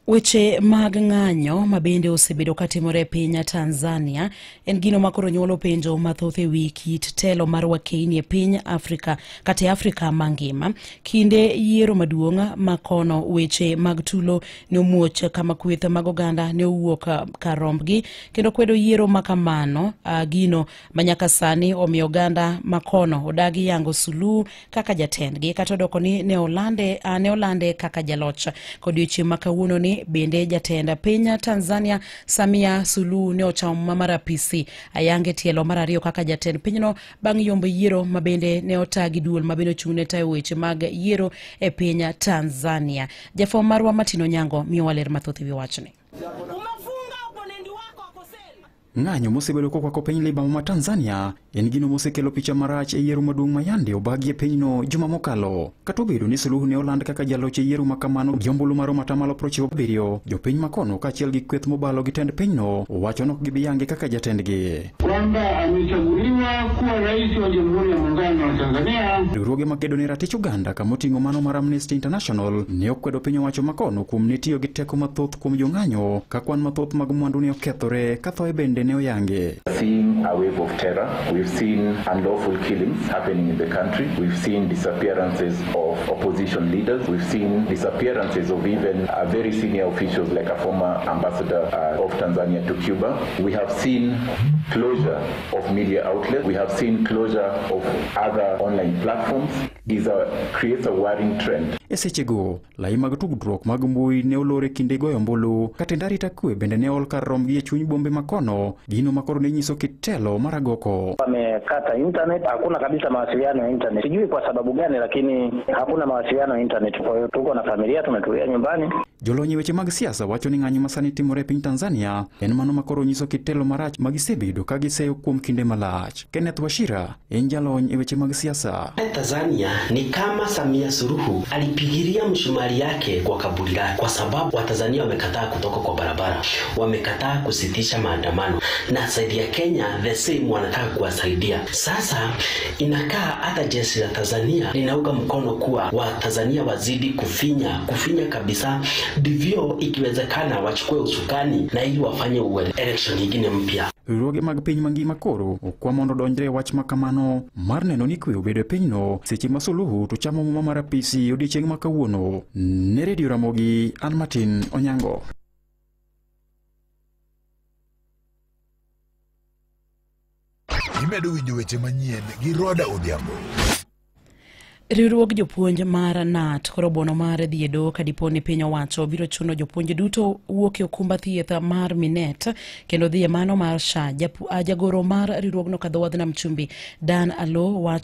Weche mag ng'anyo mabende osebedo katimore piny Tanzania en gino makoro nyuolo penjo mathoth ewi kit telo mar wakeni e piny Afrika kata Afrika mangima. Kinde yiero maduong' makono weche mag tulo ne omuoch kama kweth mag oganda ne owuok kar rombgi kendo kwedo yiero makamano gino manyaka sani omiyo oganda makono odagi yango Suluhu kaka jatendgi kata odoko ni ne olande kaka jaloch. Kodiochieng' makawuono ni bende jatenda piny Tanzania Samia Suluhu ne ochamo marapisi ayange tielo mar ariyo kaka jatend pinyno bang' yombo yiero mabende ne otagi duol mabende ochung'ne tayo weche mag yiero e piny Tanzania. Jafwambo marwa Martin Onyango miyo waler mathoth ewi wachni. Ng'anyo mosebedo kokwako piny libamo ma Tanzania en gino mosekelo picha marach e yiero maduong' ma yande obagi e pinyno juma mokalo. Kata obedo ni Suluhu ne oland kaka jaloch e yiero makamano gi ombulu maro matamalo 97, jopiny makono kaachiel gi kweth mobalo gi tend pinyno owacho nok gibi yange kaka jatendgi. Kwamba amechaguliwa kuwa rais wa Jamhuri ya Muungano wa Tanzania. Riwruoge makedo ne ratich oganda kama oting'o mano mar Amnesty International ne okwedo piny owacho makono kuom ni tiyo gi teko mathoth kuom jong'anyo ka kwan mathoth mag mwandu ne okethore ka thoe bende ne oyange. Seeing a wave of terror, we've seen unlawful killings happening in the country. We've seen disappearances of opposition leaders. We've seen disappearances of even very senior officials like a former ambassador of Tanzania to Cuba. We have seen closure of media outlets. We have seen closure of other online platforms. This creates a worrying trend. Esechego, lai mag tudruok mag mbui ne olore kinde goyo ombulu, katenda arita kwe bende ne ol kar rombgi e chuny bombe makono, gino makoro ne nyiso kitelo maragoko. Wamekata internet, hakuna kabisa mawasiliano ya internet. Sijui kwa sababu gani lakini hakuna mawasiliano ya internet. Kwa hiyo tuko na familia tumetulia nyumbani. Jolonyi weche mag siasa wacho ni ng'anyo masani timore piny Tanzania en mano makoro nyiso kitelo marach magisebedo ka giseyo kuom kinde malach. Kenneth Wachira en jalony e weche mag siasa. Tanzania ni kama Samia Suluhu alipigilia mshumari yake kwa kaburi lake, kwa sababu Watanzania wamekataa kutoka kwa barabara, wamekataa kusitisha maandamano, na zaidi ya Kenya the same wanataka kuwasaidia. Sasa inakaa hata jeshi la Tanzania linauga mkono kuwa Watanzania wazidi kufinya kabisa, ndivyo ikiwezekana wachukue usukani na ili wafanye election nyingine mpya. Riwruoge mag piny mangima koro okwa mondo donjre wach makamano mar neno ni kwe obedo e pinyno seche ma Suluhu to chamo muma mar apisi odiechieng' makawuono. Ne Radio Ramogi, an Martin Onyango. Imedo winjo weche manyien gi Roda Odhiambo. Riwruog jopuonj mar NAT koro bono mar dhi e doho ka dipo ni piny owacho biro chuno jopuonj duto wuok e okumba thieth mar Minet kendo dhi e mano mar SHA. Jagoro mar riwruogno Kadhowadh Nam Chumbi Dan Aloo wacho